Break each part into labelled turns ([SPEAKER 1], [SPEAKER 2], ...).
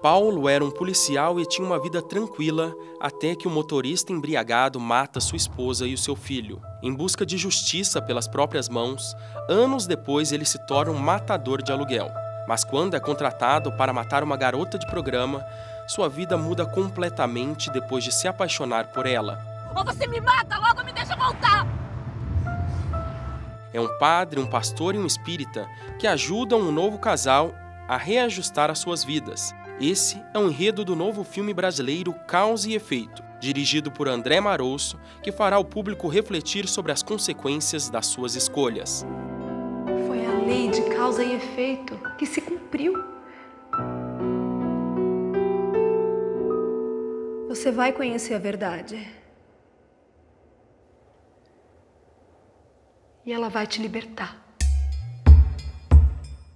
[SPEAKER 1] Paulo era um policial e tinha uma vida tranquila até que o motorista embriagado mata sua esposa e o seu filho. Em busca de justiça pelas próprias mãos, anos depois ele se torna um matador de aluguel. Mas quando é contratado para matar uma garota de programa, sua vida muda completamente depois de se apaixonar por ela.
[SPEAKER 2] Ou você me mata, logo me deixa voltar!
[SPEAKER 1] É um padre, um pastor e um espírita que ajudam um novo casal a reajustar as suas vidas. Esse é o enredo do novo filme brasileiro Causa e Efeito, dirigido por André Marosso, que fará o público refletir sobre as consequências das suas escolhas.
[SPEAKER 3] Foi a lei de causa e efeito que se cumpriu. Você vai conhecer a verdade. E ela vai te libertar.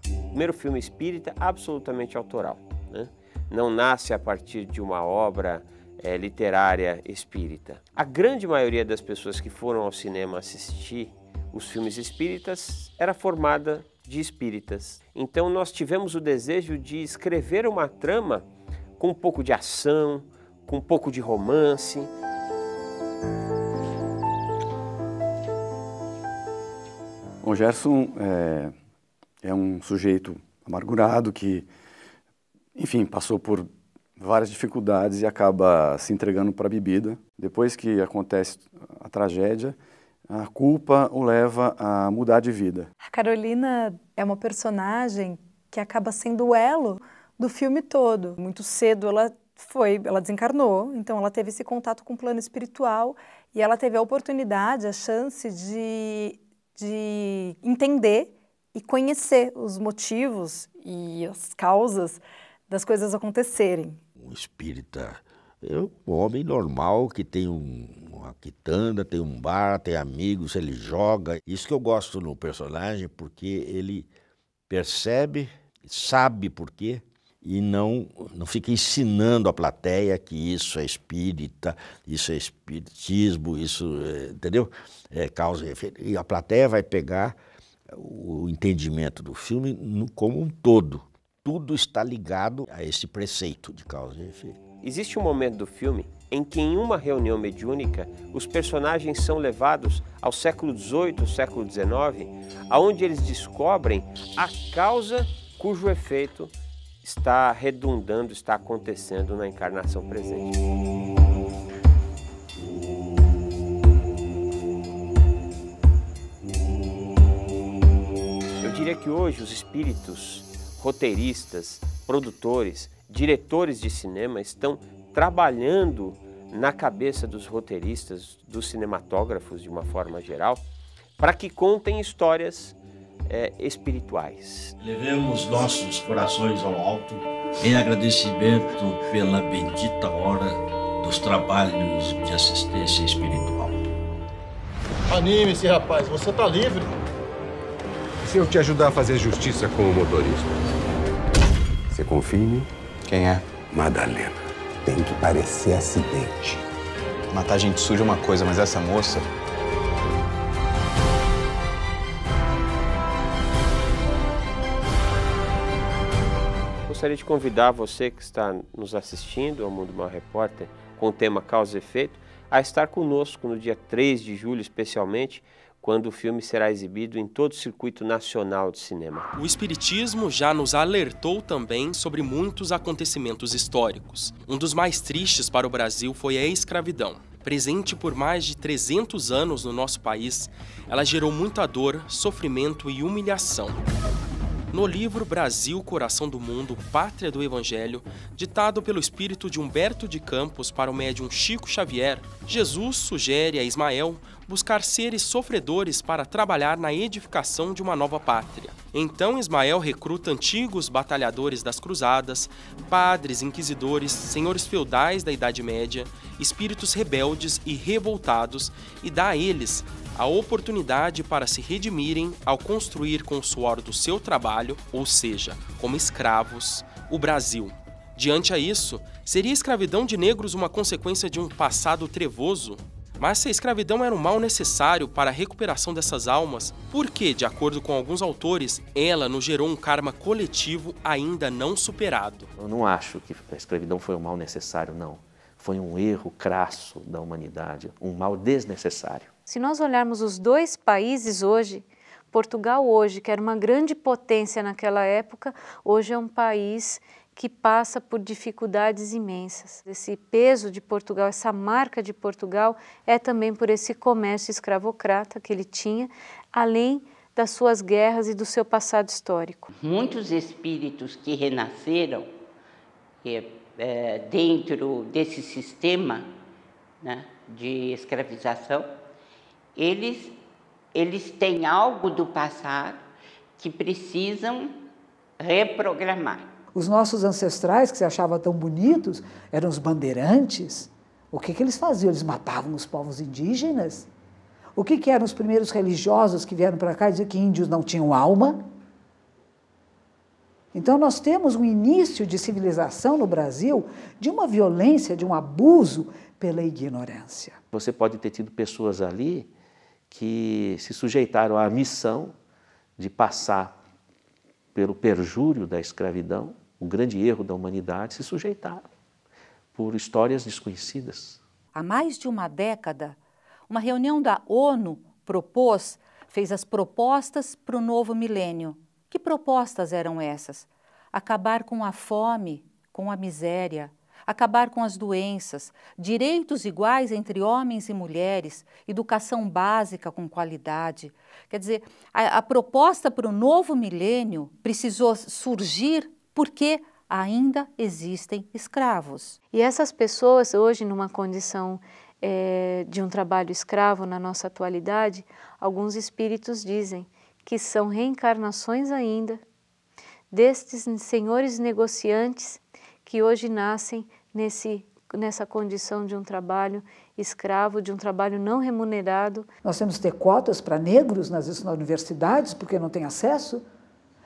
[SPEAKER 4] O primeiro filme espírita absolutamente autoral, né? Não nasce a partir de uma obra literária espírita. A grande maioria das pessoas que foram ao cinema assistir os filmes espíritas era formada de espíritas. Então nós tivemos o desejo de escrever uma trama com um pouco de ação, com um pouco de romance.
[SPEAKER 5] O Gerson é um sujeito amargurado que, enfim, passou por várias dificuldades e acaba se entregando para a bebida. Depois que acontece a tragédia, a culpa o leva a mudar de vida.
[SPEAKER 6] A Carolina é uma personagem que acaba sendo o elo do filme todo. Muito cedo ela desencarnou, então ela teve esse contato com o plano espiritual e ela teve a oportunidade, a chance de entender e conhecer os motivos e as causas das coisas acontecerem.
[SPEAKER 7] Um espírita é um homem normal que tem uma quitanda, tem um bar, tem amigos, ele joga. Isso que eu gosto no personagem, porque ele percebe, sabe por quê e não fica ensinando a plateia que isso é espírita, isso é espiritismo, isso, entendeu? É causa e efeito. E a plateia vai pegar o entendimento do filme como um todo. Tudo está ligado a esse preceito de causa e efeito.
[SPEAKER 4] Existe um momento do filme em que, em uma reunião mediúnica, os personagens são levados ao século XVIII, ao século XIX, onde eles descobrem a causa cujo efeito está redundando, está acontecendo na encarnação presente. Eu diria que hoje os espíritos, roteiristas, produtores, diretores de cinema estão trabalhando na cabeça dos roteiristas, dos cinematógrafos de uma forma geral, para que contem histórias espirituais.
[SPEAKER 8] Levemos nossos corações ao alto em agradecimento pela bendita hora dos trabalhos de assistência espiritual.
[SPEAKER 9] Anime-se, rapaz, você tá livre.
[SPEAKER 10] Se eu te ajudar a fazer justiça com o motorista, você confia em mim?
[SPEAKER 11] Quem é?
[SPEAKER 10] Madalena.
[SPEAKER 11] Tem que parecer acidente.
[SPEAKER 12] Matar gente suja é uma coisa, mas essa moça...
[SPEAKER 4] Gostaria de convidar você que está nos assistindo ao Mundo Mal Repórter com o tema Causa e Efeito a estar conosco no dia 3 de julho, especialmente, quando o filme será exibido em todo o circuito nacional de cinema.
[SPEAKER 1] O Espiritismo já nos alertou também sobre muitos acontecimentos históricos. Um dos mais tristes para o Brasil foi a escravidão. Presente por mais de 300 anos no nosso país, ela gerou muita dor, sofrimento e humilhação. No livro Brasil, Coração do Mundo, Pátria do Evangelho, ditado pelo espírito de Humberto de Campos para o médium Chico Xavier, Jesus sugere a Ismael buscar seres sofredores para trabalhar na edificação de uma nova pátria. Então Ismael recruta antigos batalhadores das cruzadas, padres, inquisidores, senhores feudais da Idade Média, espíritos rebeldes e revoltados e dá a eles a oportunidade para se redimirem ao construir com o suor do seu trabalho, ou seja, como escravos, o Brasil. Diante a isso, seria a escravidão de negros uma consequência de um passado trevoso? Mas se a escravidão era um mal necessário para a recuperação dessas almas, por que, de acordo com alguns autores, ela nos gerou um karma coletivo ainda não superado?
[SPEAKER 13] Eu não acho que a escravidão foi um mal necessário, não. Foi um erro crasso da humanidade, um mal desnecessário.
[SPEAKER 14] Se nós olharmos os dois países hoje, Portugal hoje, que era uma grande potência naquela época, hoje é um país que passa por dificuldades imensas. Esse peso de Portugal, essa marca de Portugal, é também por esse comércio escravocrata que ele tinha, além das suas guerras e do seu passado histórico.
[SPEAKER 15] Muitos espíritos que renasceram dentro desse sistema, né, de escravização, eles têm algo do passado que precisam reprogramar.
[SPEAKER 16] Os nossos ancestrais, que se achavam tão bonitos, eram os bandeirantes. O que eles faziam? Eles matavam os povos indígenas. O que eram os primeiros religiosos que vieram para cá dizer que índios não tinham alma? Então nós temos um início de civilização no Brasil de uma violência, de um abuso pela ignorância.
[SPEAKER 13] Você pode ter tido pessoas ali que se sujeitaram à missão de passar pelo perjúrio da escravidão, o grande erro da humanidade, se sujeitaram por histórias desconhecidas.
[SPEAKER 17] Há mais de uma década, uma reunião da ONU fez as propostas para o novo milênio. Que propostas eram essas? Acabar com a fome, com a miséria, acabar com as doenças, direitos iguais entre homens e mulheres, educação básica com qualidade. Quer dizer, a proposta para o novo milênio precisou surgir porque ainda existem escravos.
[SPEAKER 14] E essas pessoas hoje, numa condição de um trabalho escravo na nossa atualidade, alguns espíritos dizem que são reencarnações ainda destes senhores negociantes que hoje nascem nessa condição de um trabalho escravo, de um trabalho não remunerado.
[SPEAKER 16] Nós temos que ter cotas para negros nas universidades porque não tem acesso.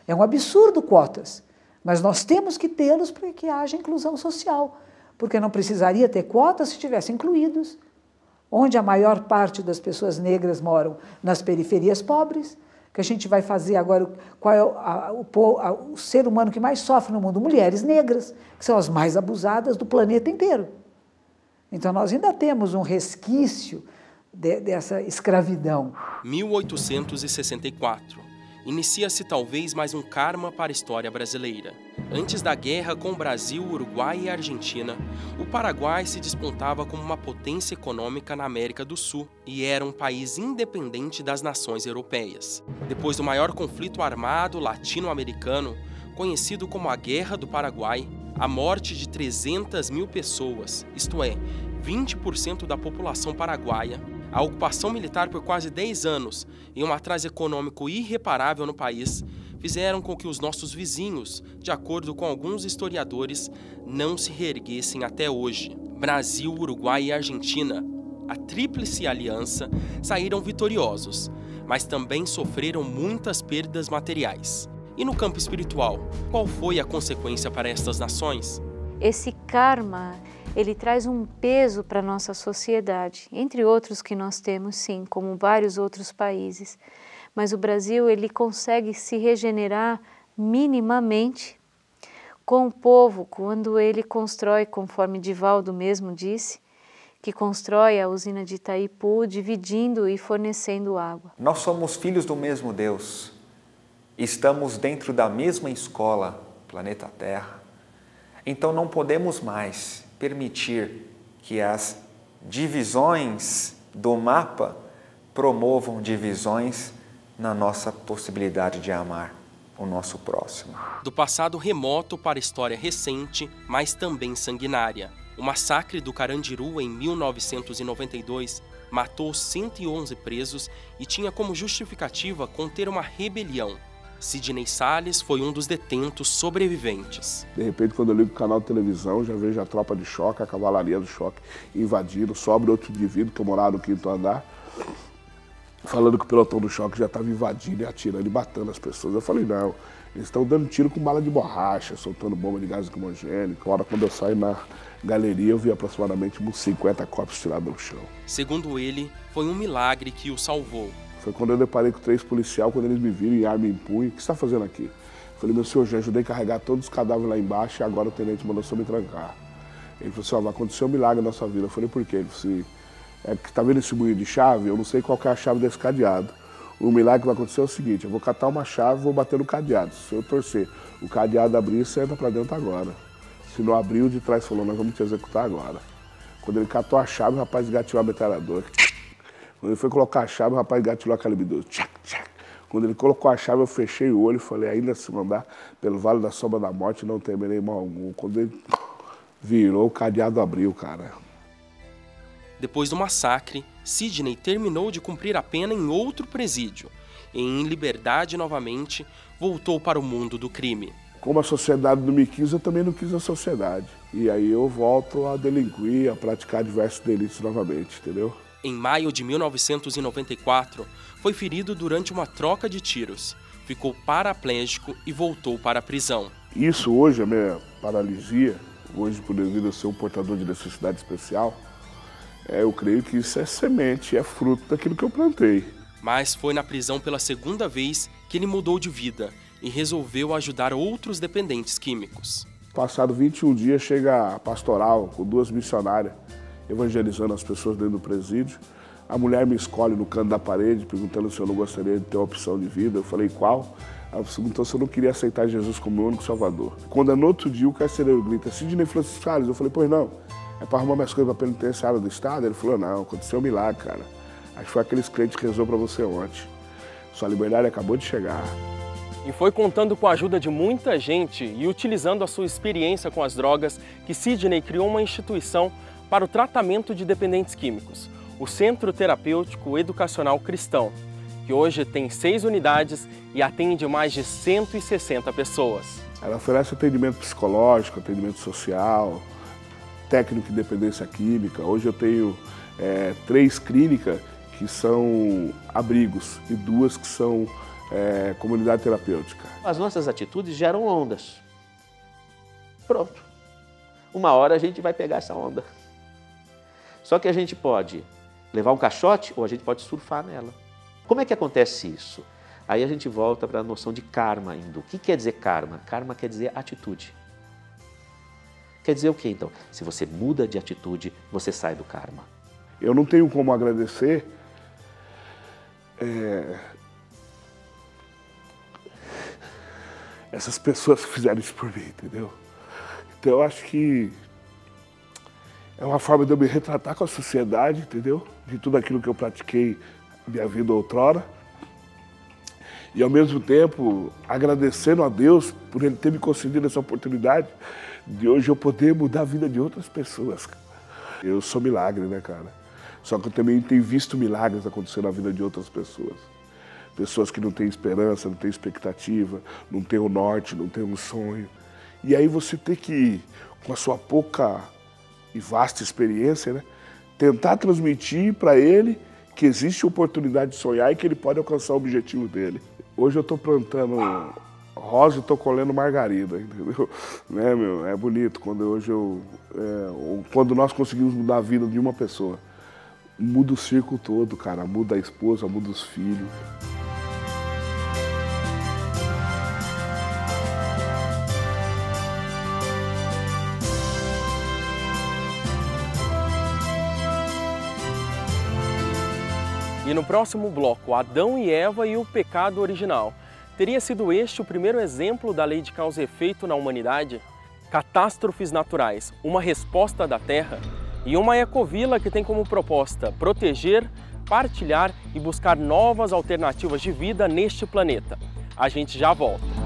[SPEAKER 16] É um absurdo cotas, mas nós temos que tê-los para que haja inclusão social, porque não precisaria ter cotas se estivessem incluídos. Onde a maior parte das pessoas negras moram? Nas periferias pobres. Que a gente vai fazer agora, qual é o ser humano que mais sofre no mundo? Mulheres negras, que são as mais abusadas do planeta inteiro. Então nós ainda temos um resquício dessa escravidão.
[SPEAKER 1] 1864. Inicia-se talvez mais um karma para a história brasileira. Antes da guerra com o Brasil, Uruguai e Argentina, o Paraguai se despontava como uma potência econômica na América do Sul e era um país independente das nações europeias. Depois do maior conflito armado latino-americano, conhecido como a Guerra do Paraguai, a morte de 300 mil pessoas, isto é, 20% da população paraguaia, a ocupação militar por quase 10 anos e um atraso econômico irreparável no país fizeram com que os nossos vizinhos, de acordo com alguns historiadores, não se reerguessem até hoje. Brasil, Uruguai e Argentina, a Tríplice Aliança, saíram vitoriosos, mas também sofreram muitas perdas materiais. E no campo espiritual, qual foi a consequência para estas nações?
[SPEAKER 14] Esse karma, ele traz um peso para a nossa sociedade, entre outros que nós temos, sim, como vários outros países. Mas o Brasil, ele consegue se regenerar minimamente com o povo, quando ele constrói, conforme Divaldo mesmo disse, que constrói a usina de Itaipu, dividindo e fornecendo água.
[SPEAKER 18] Nós somos filhos do mesmo Deus, estamos dentro da mesma escola, planeta Terra. Então não podemos mais permitir que as divisões do mapa promovam divisões na nossa possibilidade de amar o nosso próximo.
[SPEAKER 1] Do passado remoto para a história recente, mas também sanguinária. O massacre do Carandiru em 1992 matou 111 presos e tinha como justificativa conter uma rebelião. Sidney Salles foi um dos detentos sobreviventes.
[SPEAKER 19] De repente, quando eu ligo o canal de televisão, já vejo a tropa de choque, a cavalaria do choque invadindo, sobra outro indivíduo que eu morava no 5º andar. falando que o pelotão do choque já estava invadindo e atirando e matando as pessoas. Eu falei, não, eles estão dando tiro com bala de borracha, soltando bomba de gás lacrimogênico. Agora, quando eu saí na galeria, eu vi aproximadamente uns 50 corpos tirados no chão.
[SPEAKER 1] Segundo ele, foi um milagre que o salvou.
[SPEAKER 19] Foi quando eu deparei com 3 policiais, quando eles me viram em arma em punho. O que você está fazendo aqui? Eu falei, meu senhor, já ajudei a carregar todos os cadáveres lá embaixo e agora o tenente mandou só me trancar. Ele falou assim, ó, vai acontecer um milagre na nossa vida. Eu falei, por quê? Ele falou assim, é que tá vendo esse moinho de chave? Eu não sei qual que é a chave desse cadeado. O milagre que vai acontecer é o seguinte, eu vou catar uma chave e vou bater no cadeado. Se eu torcer, o cadeado abrir, você entra pra dentro agora. Se não abrir, o de trás falou, nós vamos te executar agora. Quando ele catou a chave, o rapaz gatilhou a metralhadora. Quando ele foi colocar a chave, o rapaz gatilhou a calibre 12. Quando ele colocou a chave, eu fechei o olho e falei, ainda se mandar pelo Vale da Sombra da Morte, não temerei mal algum. Quando ele virou, o cadeado abriu, cara.
[SPEAKER 1] Depois do massacre, Sidney terminou de cumprir a pena em outro presídio. E, em liberdade novamente, voltou para o mundo do crime.
[SPEAKER 19] Como a sociedade não me quis, eu também não quis a sociedade. E aí eu volto a delinquir, a praticar diversos delitos novamente, entendeu?
[SPEAKER 1] Em maio de 1994, foi ferido durante uma troca de tiros. Ficou paraplégico e voltou para a prisão.
[SPEAKER 19] Isso hoje, a minha paralisia, hoje por devido a ser um portador de necessidade especial, eu creio que isso é semente, é fruto daquilo que eu plantei.
[SPEAKER 1] Mas foi na prisão pela segunda vez que ele mudou de vida e resolveu ajudar outros dependentes químicos.
[SPEAKER 19] Passado 21 dias, chega a pastoral com 2 missionárias, evangelizando as pessoas dentro do presídio. A mulher me escolhe no canto da parede, perguntando se eu não gostaria de ter uma opção de vida. Eu falei, qual? Ela perguntou se eu não queria aceitar Jesus como meu único salvador. Quando no outro dia o carcereiro grita, Sidney Francisco Salles, eu falei, pois não, é para arrumar minhas coisas para a penitenciária do Estado? Ele falou, não, aconteceu um milagre, cara. Acho que foi aqueles crentes que rezou para você ontem. Sua liberdade acabou de chegar.
[SPEAKER 1] E foi contando com a ajuda de muita gente e utilizando a sua experiência com as drogas que Sidney criou uma instituição para o tratamento de dependentes químicos, o Centro Terapêutico Educacional Cristão, que hoje tem 6 unidades e atende mais de 160 pessoas.
[SPEAKER 19] Ela oferece atendimento psicológico, atendimento social, técnico de dependência química. Hoje eu tenho 3 clínicas que são abrigos e 2 que são comunidade terapêutica.
[SPEAKER 13] As nossas atitudes geram ondas. Pronto. Uma hora a gente vai pegar essa onda. Só que a gente pode levar um caixote ou a gente pode surfar nela. Como é que acontece isso? Aí a gente volta para a noção de karma ainda. O que quer dizer karma? Karma quer dizer atitude. Quer dizer o quê, então? Se você muda de atitude, você sai do karma.
[SPEAKER 19] Eu não tenho como agradecer essas pessoas que fizeram isso por mim, entendeu? Então eu acho que é uma forma de eu me retratar com a sociedade, entendeu? De tudo aquilo que eu pratiquei na minha vida outrora. E ao mesmo tempo agradecendo a Deus por Ele ter me concedido essa oportunidade de hoje eu poder mudar a vida de outras pessoas. Eu sou milagre, né, cara? Só que eu também tenho visto milagres acontecer na vida de outras pessoas. Pessoas que não têm esperança, não têm expectativa, não têm o norte, não têm um sonho. E aí você tem que, com a sua pouca e vasta experiência, né, tentar transmitir para ele que existe oportunidade de sonhar e que ele pode alcançar o objetivo dele. Hoje eu estou plantando rosa e estou colhendo margarida, entendeu? Né, meu? É bonito quando quando nós conseguimos mudar a vida de uma pessoa. Muda o círculo todo, cara. Muda a esposa, muda os filhos.
[SPEAKER 1] E no próximo bloco, Adão e Eva e o pecado original. Teria sido este o primeiro exemplo da lei de causa e efeito na humanidade? Catástrofes naturais, uma resposta da Terra e uma ecovila que tem como proposta proteger, partilhar e buscar novas alternativas de vida neste planeta. A gente já volta.